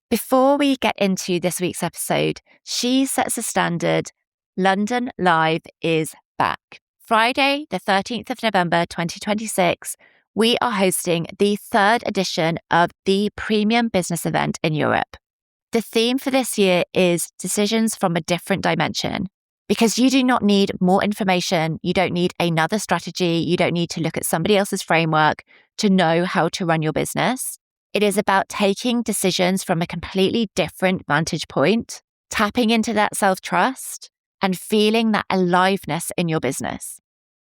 Before we get into this week's episode, She Sets a Standard London Live is back. Friday, the 13th of November, 2026, we are hosting the third edition of the premium business event in Europe. The theme for this year is decisions from a different dimension, because you do not need more information. You don't need another strategy. You don't need to look at somebody else's framework to know how to run your business. It is about taking decisions from a completely different vantage point, tapping into that self-trust, and feeling that aliveness in your business.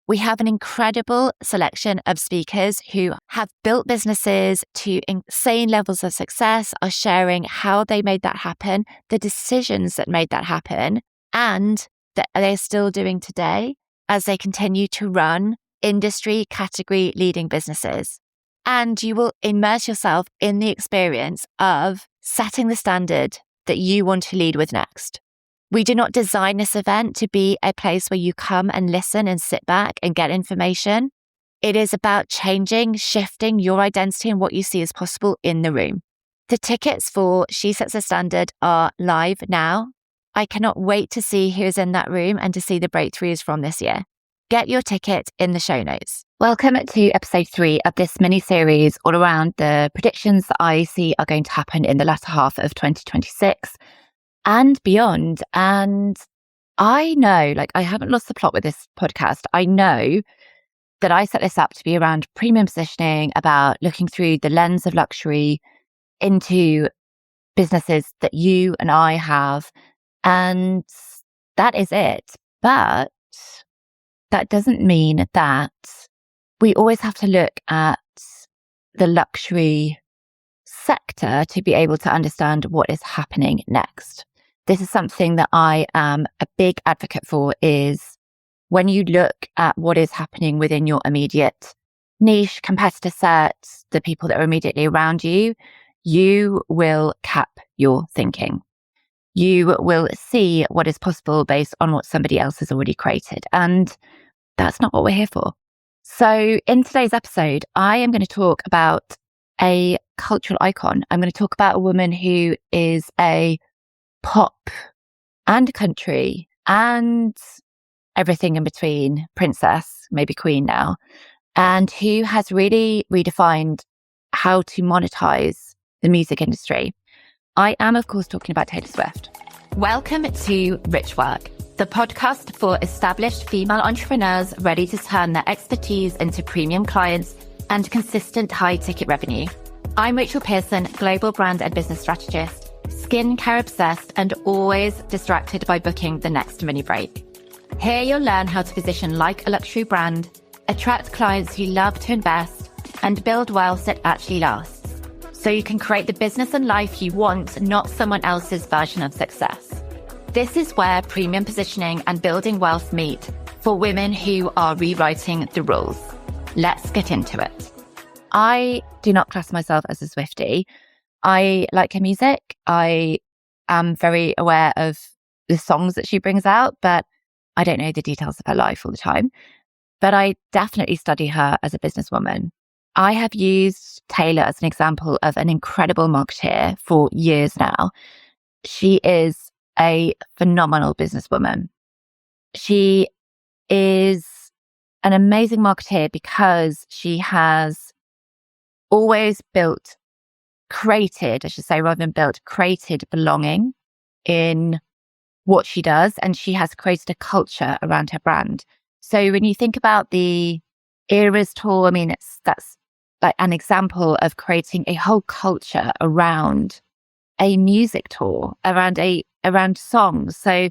We have an incredible selection of speakers who have built businesses to insane levels of success, are sharing how they made that happen, the decisions that made that happen, and that they're still doing today as they continue to run industry category leading businesses. And you will immerse yourself in the experience of setting the standard that you want to lead with next. We do not design this event to be a place where you come and listen and sit back and get information. It is about changing, shifting your identity and what you see as possible in the room. The tickets for She Sets a Standard are live now. I cannot wait to see who's in that room and to see the breakthroughs from this year. Get your ticket in the show notes. Welcome to episode 3 of this mini-series all around the predictions that I see are going to happen in the latter half of 2026 and beyond. And I know, I haven't lost the plot with this podcast. I know that I set this up to be around premium positioning, about looking through the lens of luxury into businesses that you and I have. And that is it. But that doesn't mean that we always have to look at the luxury sector to be able to understand what is happening next. This is something that I am a big advocate for, is when you look at what is happening within your immediate niche, competitor set, the people that are immediately around you, you will cap your thinking. You will see what is possible based on what somebody else has already created. And that's not what we're here for. So in today's episode, I am going to talk about a cultural icon. I'm going to talk about a woman who is a pop and country and everything in between, princess, maybe queen now, and who has really redefined how to monetize the music industry. I am, of course, talking about Taylor Swift. Welcome to Rich Work, the podcast for established female entrepreneurs ready to turn their expertise into premium clients and consistent high-ticket revenue. I'm Rachel Pearson, global brand and business strategist, skincare obsessed, and always distracted by booking the next mini break. Here you'll learn how to position like a luxury brand, attract clients who love to invest, and build wealth that actually lasts, so you can create the business and life you want, not someone else's version of success. This is where premium positioning and building wealth meet for women who are rewriting the rules. Let's get into it. I do not class myself as a Swiftie. I like her music. I am very aware of the songs that she brings out, but I don't know the details of her life all the time. But I definitely study her as a businesswoman. I have used Taylor as an example of an incredible marketeer for years now. She is a phenomenal businesswoman. She is an amazing marketeer because she has always created belonging in what she does, and she has created a culture around her brand. So when you think about the Eras tour, that's like an example of creating a whole culture around a music tour, around songs. So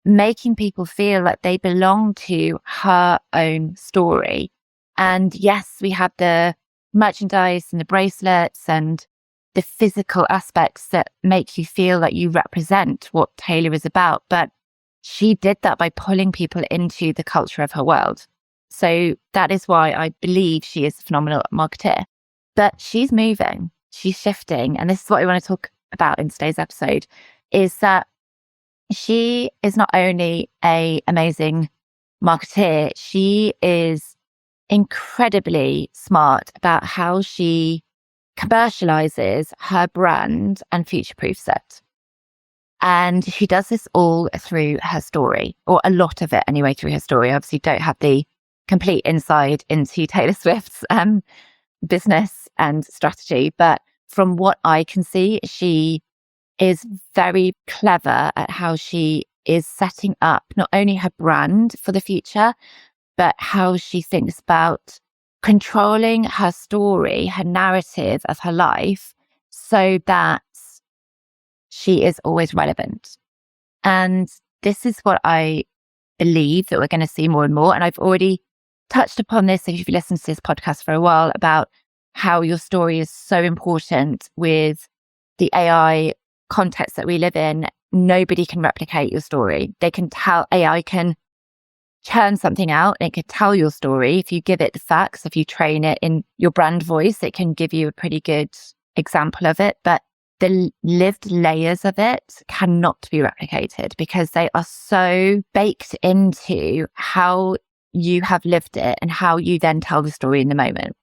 making people feel like they belong to her own story. And yes, we have the merchandise and the bracelets and the physical aspects that make you feel like you represent what Taylor is about. But she did that by pulling people into the culture of her world. So that is why I believe she is a phenomenal marketeer. But she's moving, she's shifting. And this is what I want to talk about in today's episode, is that she is not only an amazing marketeer, she is incredibly smart about how she commercializes her brand and future-proofs it. And she does this all through her story, or a lot of it anyway, through her story. I obviously don't have the complete insight into Taylor Swift's business and strategy, but from what I can see, she is very clever at how she is setting up not only her brand for the future, but how she thinks about controlling her story, her narrative of her life, so that she is always relevant. And this is what I believe that we're going to see more and more. And I've already touched upon this, if you've listened to this podcast for a while, about how your story is so important with the AI context that we live in. Nobody can replicate your story. They can tell, AI can churn something out and it can tell your story. If you give it the facts, if you train it in your brand voice, it can give you a pretty good example of it. But the lived layers of it cannot be replicated because they are so baked into how you have lived it and how you then tell the story in the moment.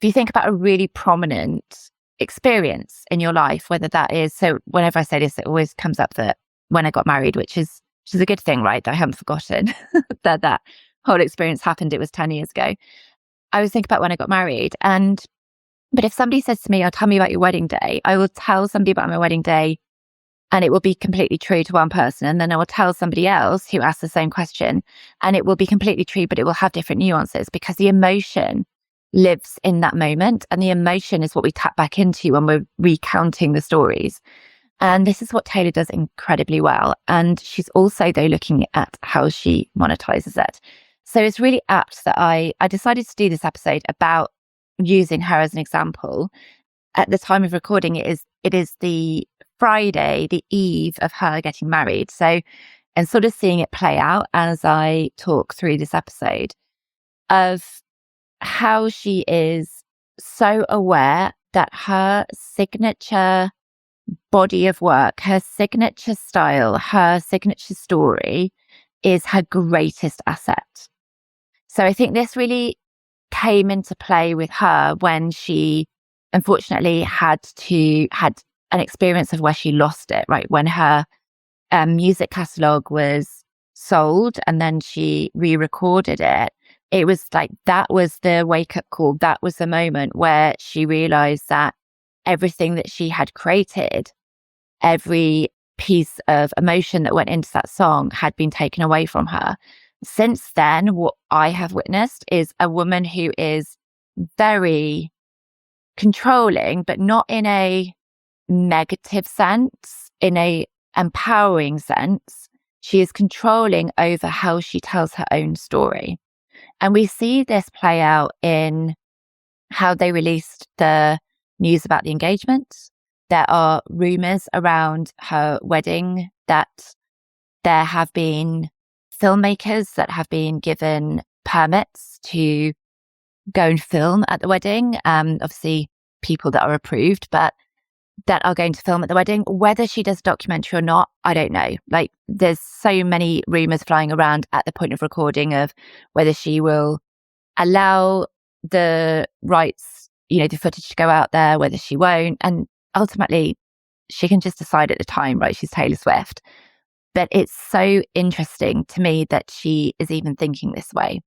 If you think about a really prominent experience in your life, whether that is, so whenever I say this, it always comes up that when I got married, which is a good thing, right? That I haven't forgotten that whole experience happened. It was 10 years ago. I was thinking about when I got married, but if somebody says to me, "Oh, tell me about your wedding day," I will tell somebody about my wedding day and it will be completely true to one person. And then I will tell somebody else who asks the same question and it will be completely true, but it will have different nuances because the emotion lives in that moment. And the emotion is what we tap back into when we're recounting the stories. And this is what Taylor does incredibly well. And she's also, though, looking at how she monetizes it. So it's really apt that I decided to do this episode about using her as an example. At the time of recording, it is the Friday, the eve of her getting married. So, and sort of seeing it play out as I talk through this episode of how she is so aware that her signature body of work, her signature style, her signature story is her greatest asset. So I think this really came into play with her when she unfortunately had an experience of where she lost it, right? When her music catalogue was sold and then she re-recorded it. It was like, that was the wake-up call. That was the moment where she realized that everything that she had created, every piece of emotion that went into that song had been taken away from her. Since then, what I have witnessed is a woman who is very controlling, but not in a negative sense, in a empowering sense. She is controlling over how she tells her own story. And we see this play out in how they released the news about the engagement. There are rumors around her wedding that there have been filmmakers that have been given permits to go and film at the wedding. Obviously, people that are approved, but that are going to film at the wedding. Whether she does documentary or not, I don't know. Like, there's so many rumors flying around at the point of recording of whether she will allow the rights, the footage to go out there, whether she won't. And ultimately, she can just decide at the time, right? She's Taylor Swift. But it's so interesting to me that she is even thinking this way.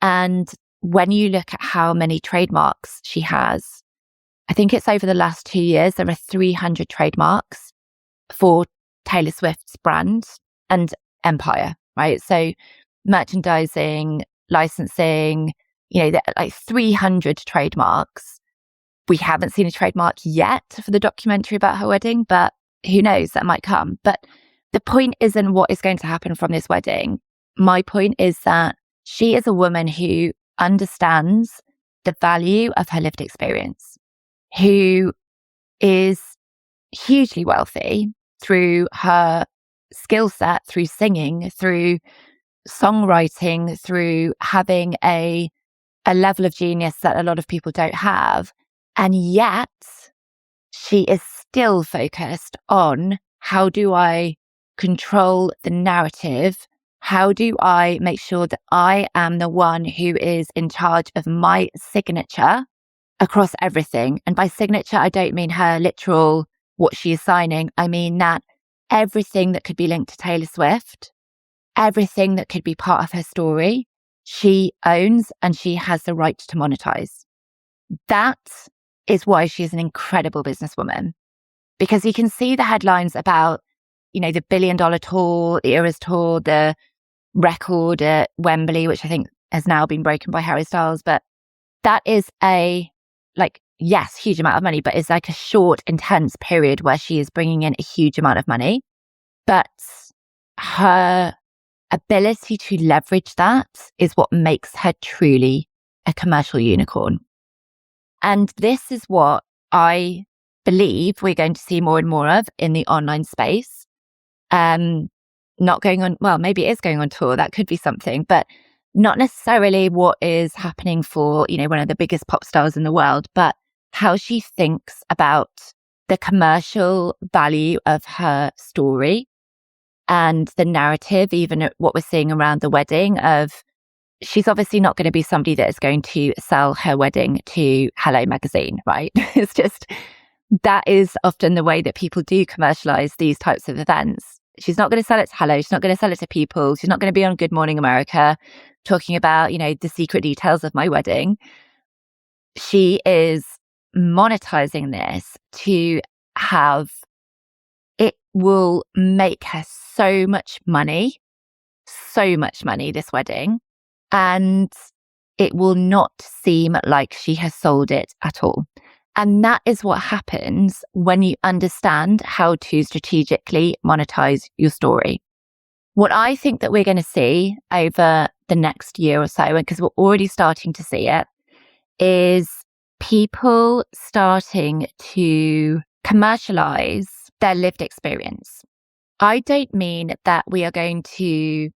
And when you look at how many trademarks she has, I think it's over the last 2 years, there are 300 trademarks for Taylor Swift's brand and empire, right? So merchandising, licensing, like 300 trademarks. We haven't seen a trademark yet for the documentary about her wedding, but who knows, that might come. But the point isn't what is going to happen from this wedding. My point is that she is a woman who understands the value of her lived experience, who is hugely wealthy through her skill set, through singing, through songwriting, through having a level of genius that a lot of people don't have. And yet she is still focused on, how do I control the narrative? How do I make sure that I am the one who is in charge of my signature across everything. And by signature, I don't mean her literal, what she is signing. I mean that everything that could be linked to Taylor Swift, everything that could be part of her story, she owns and she has the right to monetize. That is why she is an incredible businesswoman, because you can see the headlines about, the $1 billion tour, the Eras tour, the record at Wembley, which I think has now been broken by Harry Styles. But that is yes, huge amount of money, but it's like a short, intense period where she is bringing in a huge amount of money. But her ability to leverage that is what makes her truly a commercial unicorn. And this is what I believe we're going to see more and more of in the online space. Not going on, well, maybe it is going on tour. That could be something, but not necessarily what is happening for, one of the biggest pop stars in the world, but how she thinks about the commercial value of her story and the narrative, even what we're seeing around the wedding of, she's obviously not going to be somebody that is going to sell her wedding to Hello magazine, right? It's just, that is often the way that people do commercialize these types of events. She's not going to sell it to Hello. She's not going to sell it to People. She's not going to be on Good Morning America talking about, the secret details of my wedding. She is monetizing this to have, it will make her so much money, this wedding. And it will not seem like she has sold it at all. And that is what happens when you understand how to strategically monetize your story. What I think that we're going to see over the next year or so, because we're already starting to see it, is people starting to commercialize their lived experience. I don't mean that we are going to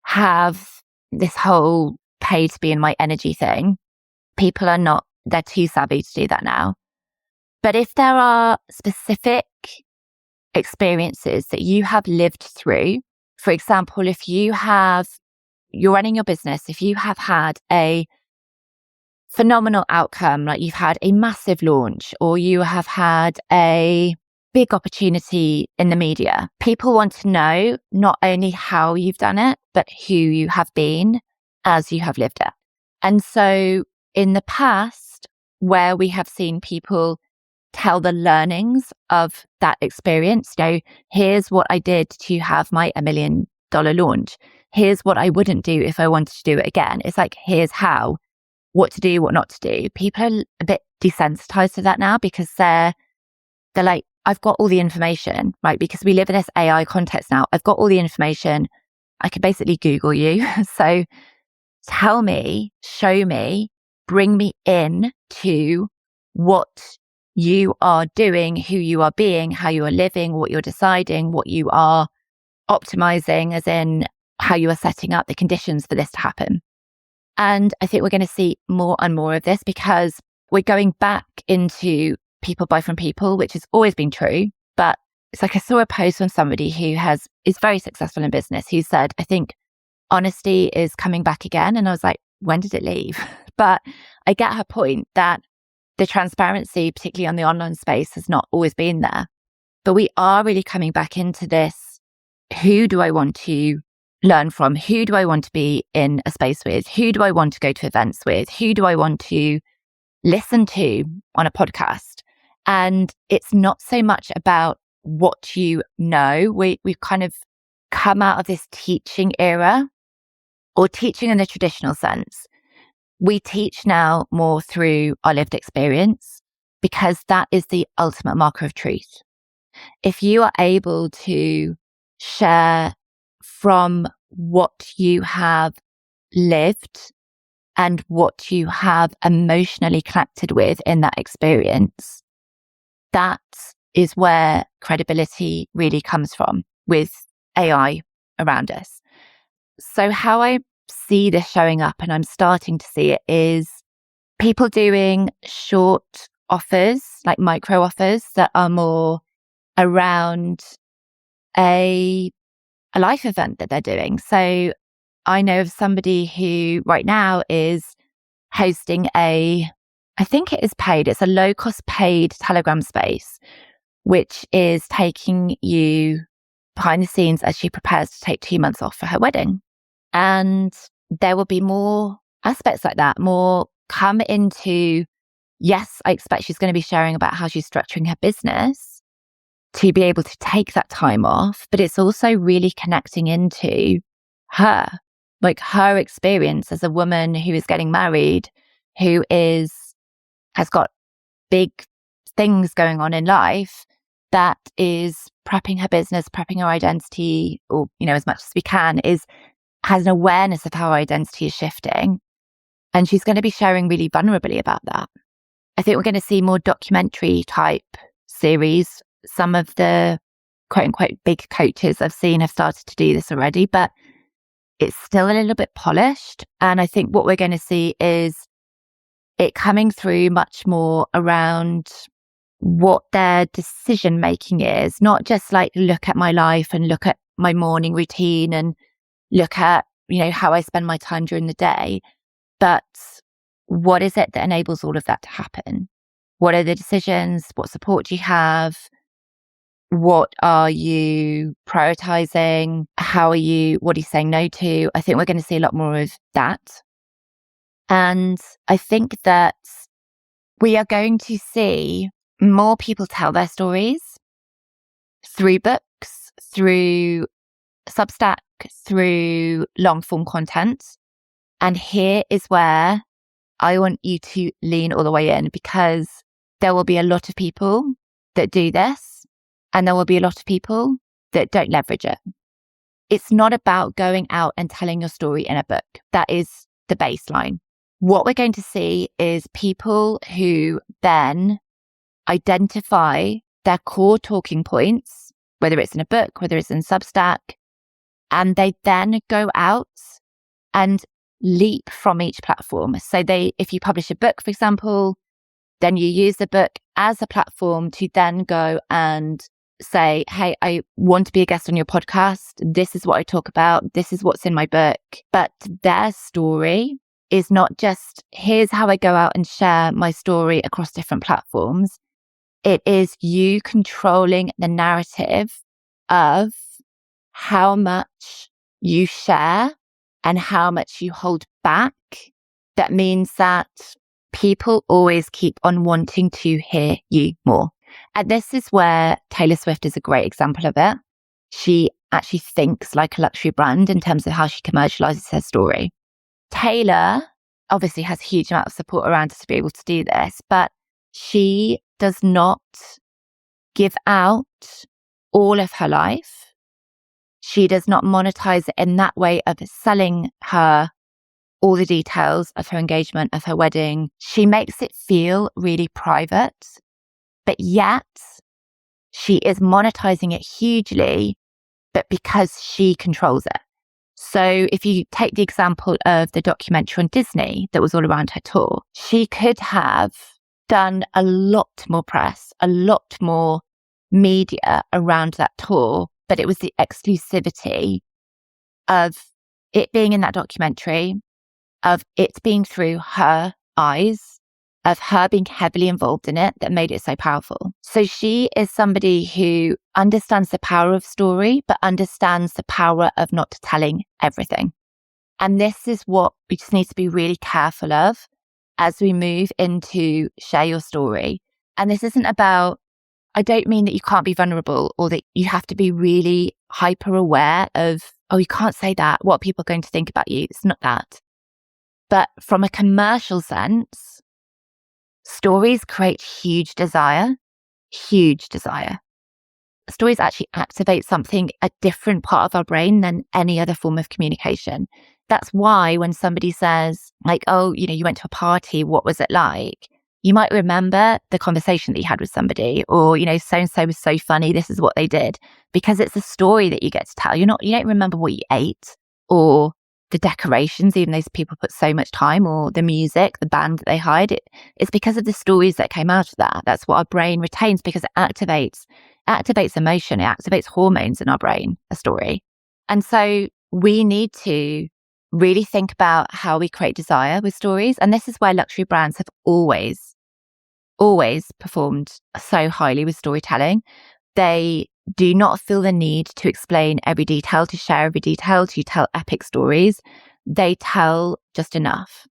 have this whole pay to be in my energy thing. People are not, they're too savvy to do that now. But if there are specific experiences that you have lived through, for example, if you're running your business, if you have had a phenomenal outcome, like you've had a massive launch or you have had a big opportunity in the media, people want to know not only how you've done it, but who you have been as you have lived it. And so in the past, where we have seen people tell the learnings of that experience, here's what I did to have my $1 million launch. Here's what I wouldn't do if I wanted to do it again. It's like, here's how, what to do, what not to do. People are a bit desensitized to that now because they're like, I've got all the information, right? Because we live in this AI context now. I've got all the information. I could basically Google you. So tell me, show me, bring me in to what you are doing, who you are being, how you are living, what you're deciding, what you are optimizing, as in how you are setting up the conditions for this to happen. And I think we're going to see more and more of this because we're going back into people buy from people, which has always been true. But it's like I saw a post from somebody who is very successful in business who said, I think honesty is coming back again. And I was like, when did it leave? But I get her point that the transparency, particularly on the online space, has not always been there. But we are really coming back into this. Who do I want to learn from? Who do I want to be in a space with? Who do I want to go to events with? Who do I want to listen to on a podcast? And it's not so much about what you know. We've kind of come out of this teaching era, or teaching in the traditional sense. We teach now more through our lived experience because that is the ultimate marker of truth. If you are able to share from what you have lived and what you have emotionally connected with in that experience, that is where credibility really comes from with AI around us. So how I see this showing up, and I'm starting to see it, is people doing short offers, like micro offers that are more around a life event that they're doing. So I know of somebody who right now is hosting a I think it is paid. It's a low cost paid Telegram space, which is taking you behind the scenes as she prepares to take 2 months off for her wedding. And there will be more aspects like that, more come into, yes, I expect she's going to be sharing about how she's structuring her business to be able to take that time off, but it's also really connecting into her, like her experience as a woman who is getting married, who has got big things going on in life, that is prepping her business, prepping her identity, or, as much as we can, has an awareness of how her identity is shifting. And she's going to be sharing really vulnerably about that. I think we're going to see more documentary type series. Some of the quote unquote big coaches I've seen have started to do this already, but it's still a little bit polished. And I think what we're going to see is it coming through much more around what their decision making is, not just like look at my life and look at my morning routine and look at, how I spend my time during the day, but what is it that enables all of that to happen? What are the decisions? What support do you have? What are you prioritizing? What are you saying no to? I think we're going to see a lot more of that. And I think that we are going to see more people tell their stories through books, through Substack, through long form content. And here is where I want you to lean all the way in, because there will be a lot of people that do this and there will be a lot of people that don't leverage it. It's not about going out and telling your story in a book. That is the baseline. What we're going to see is people who then identify their core talking points, whether it's in a book, whether it's in Substack, and they then go out and leap from each platform. So if you publish a book, for example, then you use the book as a platform to then go and say, hey, I want to be a guest on your podcast. This is what I talk about. This is what's in my book. But their story is not just, here's how I go out and share my story across different platforms. It is you controlling the narrative of how much you share and how much you hold back. That means that people always keep on wanting to hear you more. And this is where Taylor Swift is a great example of it. She actually thinks like a luxury brand in terms of how she commercializes her story. Taylor obviously has a huge amount of support around her to be able to do this, but she does not give out all of her life. She does not monetize it in that way of selling her all the details of her engagement, of her wedding. She makes it feel really private, but yet she is monetizing it hugely, but because she controls it. So if you take the example of the documentary on Disney that was all around her tour, she could have done a lot more press, a lot more media around that tour, but it was the exclusivity of it being in that documentary, of it being through her eyes, of her being heavily involved in it that made it so powerful. So she is somebody who understands the power of story, but understands the power of not telling everything. And this is what we just need to be really careful of as we move into share your story. And this isn't about, I don't mean that you can't be vulnerable or that you have to be really hyper aware of, oh, you can't say that. What are people going to think about you? It's not that. But from a commercial sense, stories create huge desire. Stories actually activate something, a different part of our brain than any other form of communication. That's why when somebody says like, oh, you went to a party, what was it like? You might remember the conversation that you had with somebody, or, so-and-so was so funny, this is what they did, because it's a story that you get to tell. You don't remember what you ate or the decorations, even though people put so much time, or the music, the band that they hired. It's because of the stories that came out of that. That's what our brain retains, because it activates emotion, it activates hormones in our brain, a story. And so we need to really think about how we create desire with stories. And this is where luxury brands have always performed so highly with storytelling. They do not feel the need to explain every detail, to share every detail, to tell epic stories. They tell just enough.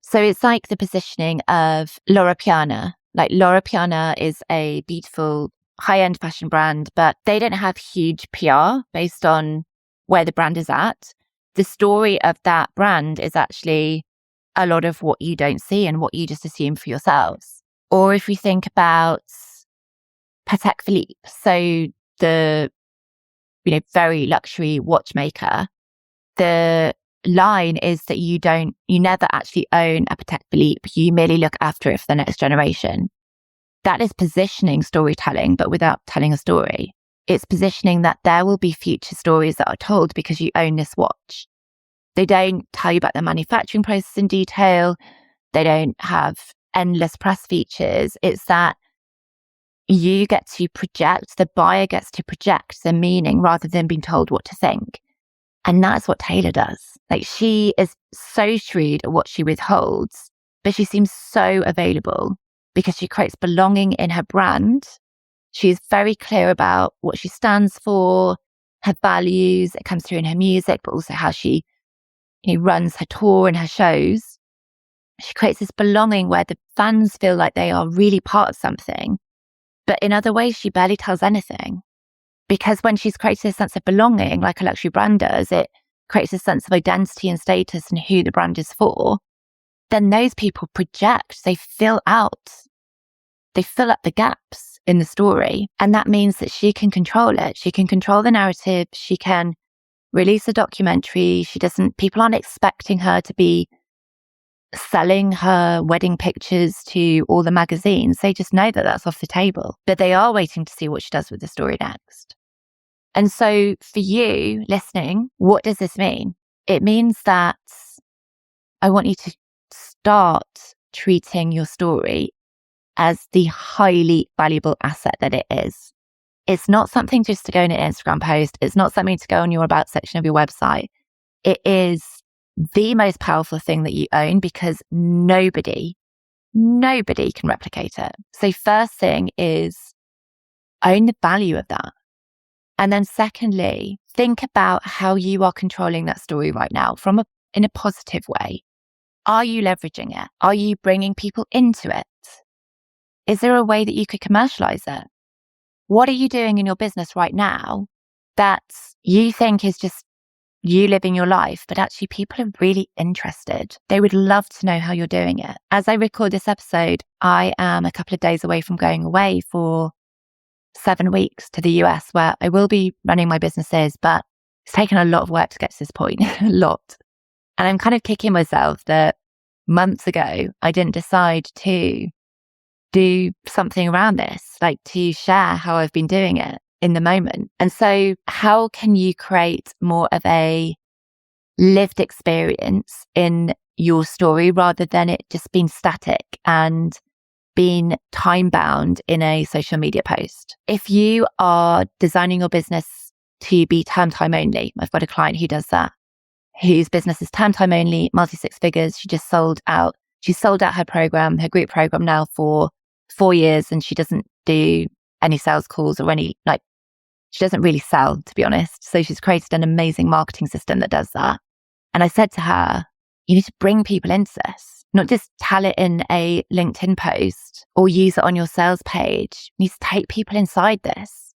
So it's like the positioning of Loro Piana. Like Loro Piana is a beautiful high-end fashion brand, but they don't have huge PR based on where the brand is at. The story of that brand is actually a lot of what you don't see and what you just assume for yourselves. Or if we think about Patek Philippe, so the very luxury watchmaker, the line is that you never actually own a Patek Philippe, you merely look after it for the next generation. That is positioning storytelling, but without telling a story. It's positioning that there will be future stories that are told because you own this watch. They don't tell you about the manufacturing process in detail. They don't have endless press features. It's that you get to project, the buyer gets to project the meaning rather than being told what to think. And that's what Taylor does. Like, she is so shrewd at what she withholds, but she seems so available because she creates belonging in her brand. She's very clear about what she stands for, her values. It comes through in her music, but also how she runs her tour and her shows. She creates this belonging where the fans feel like they are really part of something. But in other ways, she barely tells anything. Because when she's created a sense of belonging, like a luxury brand does, it creates a sense of identity and status and who the brand is for. Then those people project, they fill up the gaps in the story. And that means that she can control it. She can control the narrative. She can release a documentary. People aren't expecting her to be selling her wedding pictures to all the magazines. They just know that that's off the table, but they are waiting to see what she does with the story next. And so for you listening, what does this mean? It means that I want you to start treating your story as the highly valuable asset that it is. It's not something just to go in an Instagram post. It's not something to go on your about section of your website. It is the most powerful thing that you own because nobody can replicate it. So first thing is own the value of that. And then secondly, think about how you are controlling that story right now in a positive way. Are you leveraging it? Are you bringing people into it? Is there a way that you could commercialize it? What are you doing in your business right now that you think is just you living your life, but actually people are really interested? They would love to know how you're doing it. As I record this episode, I am a couple of days away from going away for 7 weeks to the US, where I will be running my businesses, but it's taken a lot of work to get to this point, a lot. And I'm kind of kicking myself that months ago, I didn't decide to do something around this, like to share how I've been doing it in the moment. And so how can you create more of a lived experience in your story rather than it just being static and being time bound in a social media post? If you are designing your business to be term time only, I've got a client who does that, whose business is term time only, multi six figures. She just sold out her program, her group program now for 4 years, and she doesn't do any sales calls or she doesn't really sell, to be honest. So she's created an amazing marketing system that does that. And I said to her, you need to bring people into this, not just tell it in a LinkedIn post or use it on your sales page. You need to take people inside this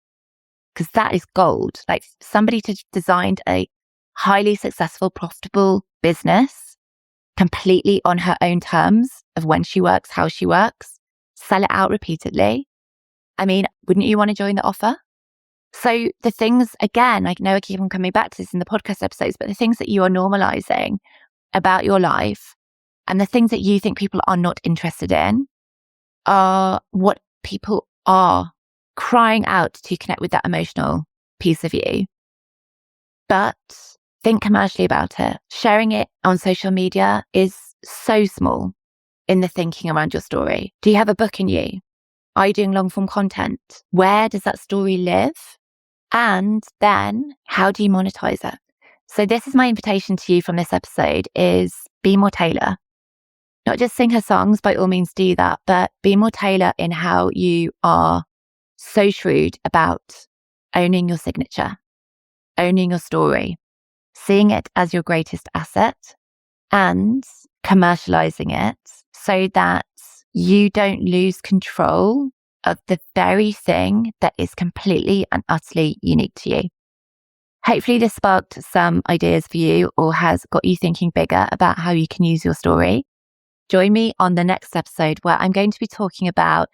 because that is gold. Like somebody to designed a highly successful, profitable business completely on her own terms of when she works, how she works, sell it out repeatedly. I mean, wouldn't you want to join the offer? So the things, again, I know I keep on coming back to this in the podcast episodes, but the things that you are normalizing about your life and the things that you think people are not interested in are what people are crying out to connect with that emotional piece of you. But think commercially about it. Sharing it on social media is so small in the thinking around your story. Do you have a book in you? Are you doing long form content? Where does that story live? And then how do you monetize it? So this is my invitation to you from this episode is be more Taylor. Not just sing her songs, by all means do that, but be more Taylor in how you are so shrewd about owning your signature, owning your story, seeing it as your greatest asset and commercializing it so that you don't lose control of the very thing that is completely and utterly unique to you. Hopefully this sparked some ideas for you or has got you thinking bigger about how you can use your story. Join me on the next episode where I'm going to be talking about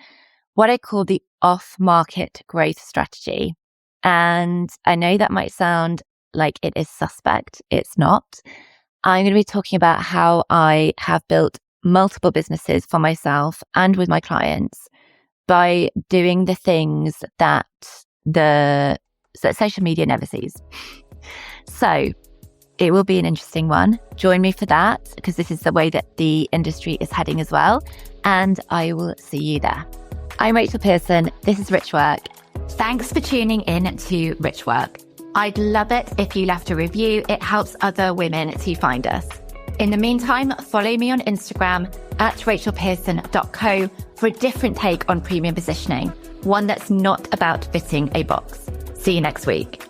what I call the off-market growth strategy. And I know that might sound like it is suspect. It's not. I'm going to be talking about how I have built multiple businesses for myself and with my clients by doing the things that social media never sees. So it will be an interesting one. Join me for that because this is the way that the industry is heading as well. And I will see you there. I'm Rachel Pearson. This is Rich Work. Thanks for tuning in to Rich Work. I'd love it if you left a review. It helps other women to find us. In the meantime, follow me on Instagram at rachelpearson.co for a different take on premium positioning, one that's not about fitting a box. See you next week.